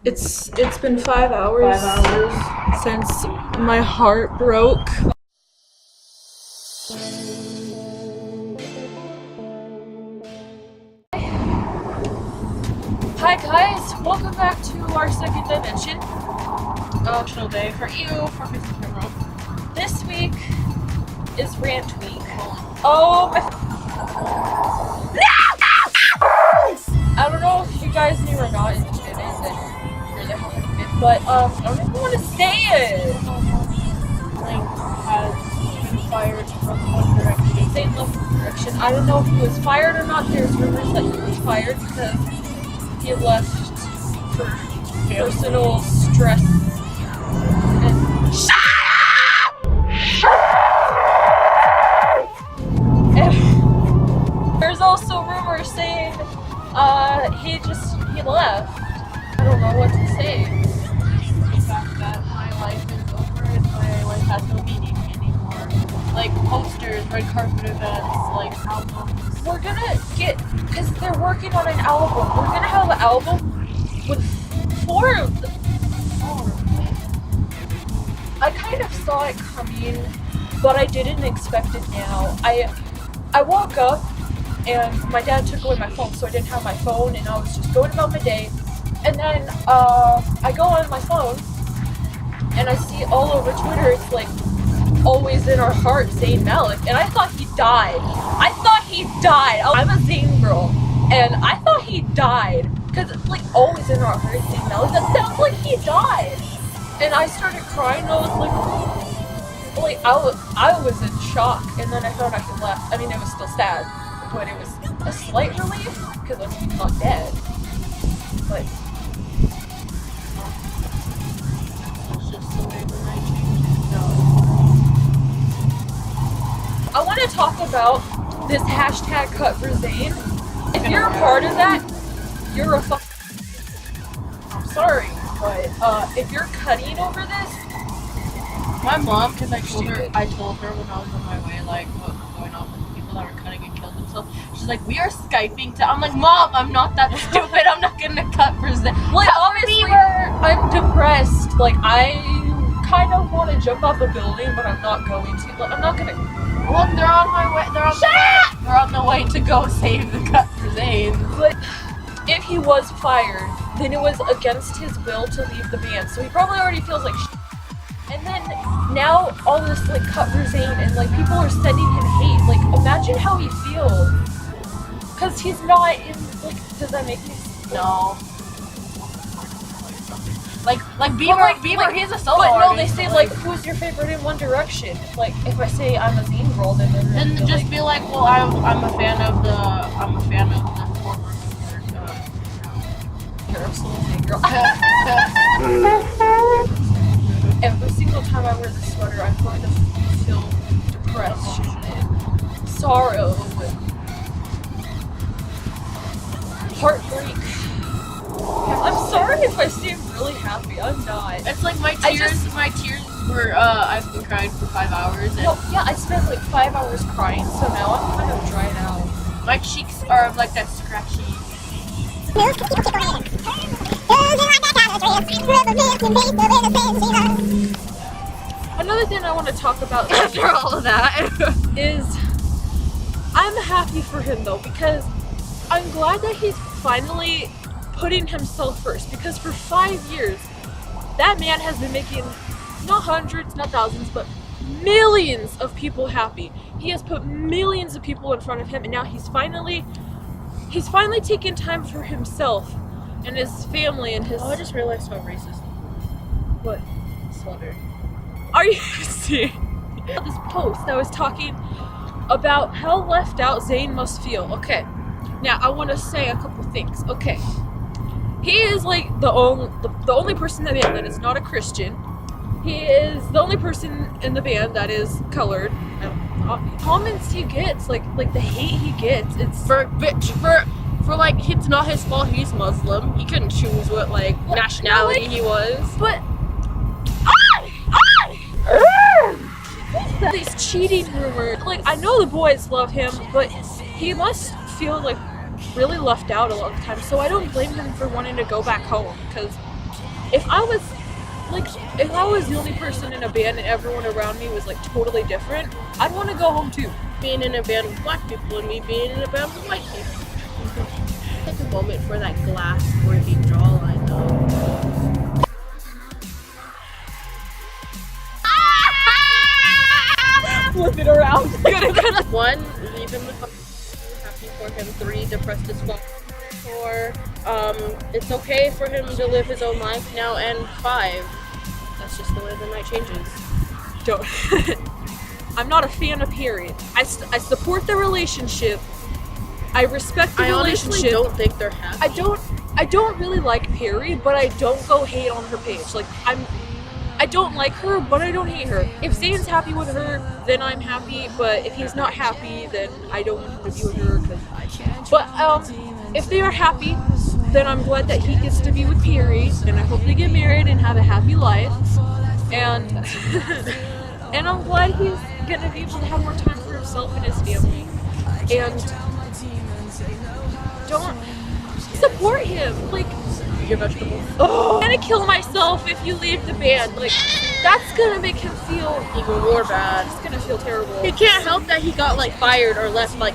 It's been 5 hours. 5 hours since my heart broke. Hi guys, welcome back to our second dimension. emotional day for you, for Mr. Cameron. This week is rant week. Oh my. I don't know if you guys knew or not, and it really happened, but I don't even want to say it. Like, has been fired from One Direction. Zayn left One Direction. I don't know if he was fired or not. There's rumors that he was fired because he left for personal stress. And shut up! And there's also rumors saying he left. I don't know what to say. The fact that my life is over and my life has no meaning anymore. Like posters, red carpet events, like albums. We're gonna get, because they're working on an album. We're gonna have an album with 4 of them. I kind of saw it coming, but I didn't expect it now. I woke up and my dad took away my phone, so I didn't have my phone, and I was just going about my day. And then I go on my phone and I see all over Twitter, it's like, always in our heart, Zayn Malik, and I thought he died. I'm a Zayn girl, and I thought he died, because it's like, always in our heart, Zayn Malik, that sounds like he died. And I started crying, and I was like I was in shock, and then I found out he left. I mean, it was still sad, but it was a slight relief, because I mean, he's not dead. But It's just the way the night changes. No. I want to talk about this hashtag cut for Zayn. If you're a part of that, you're a fuck. I'm sorry, but if you're cutting over this, My mom, because I told her when I was on my way, like, what was going on with the people that were cutting and killed themselves. She's like, we are Skyping to. I'm like, Mom, I'm not that stupid. I'm not gonna cut for Zayn. like, obviously, I'm depressed. Like, I kind of want to jump off a building, but I'm not going to. Like, I'm not gonna. Look, they're on my way. They're on the way to go save the cut for Zayn. But if he was fired, then it was against his will to leave the band. So he probably already feels like shit. And then now all this like cut for Zayn, and like people are sending him hate. Like, imagine how he feels. Cause he's not in, like, does that make me No. Like Bieber, he's a solo But no, they artist, say like, who's your favorite in One Direction? Like, if I say I'm a Zayn girl, then just be like, well, I'm a fan of the former you're a solo Zayn girl. Every single time I wear this sweater, I'm going to feel depression and sorrow and heartbreak. I'm sorry if I seem really happy. I'm not. It's like my tears were, I've been crying for 5 hours. And No, yeah, I spent like 5 hours crying, so now I'm kind of dried out. my cheeks are like that scratchy. Another thing I want to talk about After all of that. is I'm happy for him though, because I'm glad that he's finally putting himself first, because for 5 years that man has been making not hundreds, not thousands, but millions of people happy. He has put millions of people in front of him, and now he's finally taken time for himself and his family and his. Oh, I just realized how racist. What? Sweater. Are you seeing this post that was talking about how left out Zayn must feel? Okay, now I want to say a couple things. Okay, he is like the only person in the band that is not a Christian. He is the only person in the band that is colored. Comments he gets, like the hate he gets, it's For like, it's not his fault he's Muslim. He couldn't choose what like nationality he was. But these cheating rumors. Like, I know the boys love him, but he must feel like really left out a lot of the time. So I don't blame him for wanting to go back home, because if I was the only person in a band and everyone around me was like totally different, I'd want to go home too. Being in a band with black people and me being in a band with white people. Take a moment for that glass-worthy jawline though. Flip it around. One, leave him with happy for him. 3, depressed as fuck. 4, it's okay for him to live his own life now. And 5, that's just the way the night changes. Don't. I'm not a fan of period. I support the relationship. I respect the relationship. I honestly don't think they're happy. I don't really like Perry, but I don't go hate on her page. Like I don't like her, but I don't hate her. If Zayn's happy with her, then I'm happy. But if he's not happy, then I don't want him to be with her. But if they are happy, then I'm glad that he gets to be with Perry, and I hope they get married and have a happy life. And and I'm glad he's gonna be able to have more time for himself and his family. And don't support him. Like, Your vegetables. oh, I'm gonna kill myself if you leave the band. Like, that's gonna make him feel Even more bad. It's gonna feel terrible. He can't help that he got like fired or left. Like,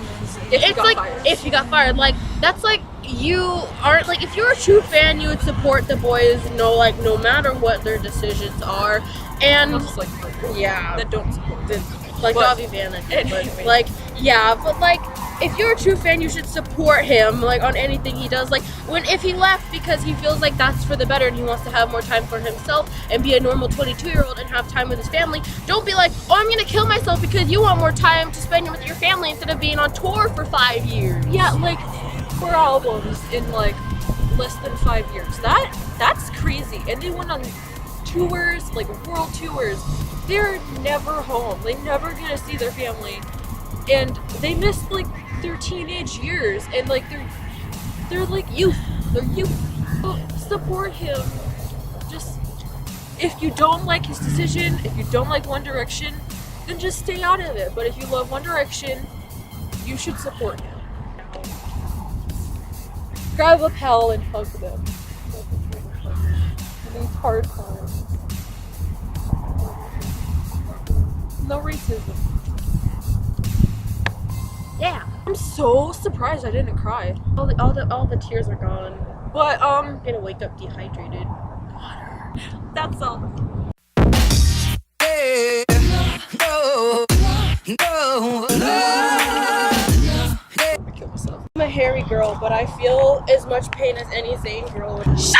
If he it's got like fired. if he got fired. Like, that's like you aren't like if you're a true fan, you would support the boys. No matter what their decisions are. And Not just like yeah, that don't support them. like But- Davi Van, Anyway. but like yeah, but like if you're a true fan, you should support him like on anything he does. Like if he left because he feels like that's for the better and he wants to have more time for himself and be a normal 22-year-old and have time with his family, don't be like, oh, I'm gonna kill myself because you want more time to spend with your family instead of being on tour for 5 years. Yeah, like 4 albums in like less than 5 years. That's crazy. And they went on tours, like world tours. They're never home. They never get to see their family, and they missed like their teenage years, and like they're like youth. They're youth. So support him. Just if you don't like his decision, if you don't like One Direction, then just stay out of it. But if you love One Direction, you should support him. Grab a pal and hug them. In these hard times. No racism. Yeah. I'm so surprised I didn't cry. All the tears are gone. But I'm gonna wake up dehydrated. that's all. I kill myself. I'm a hairy girl, but I feel as much pain as any Zayn girl would. Shut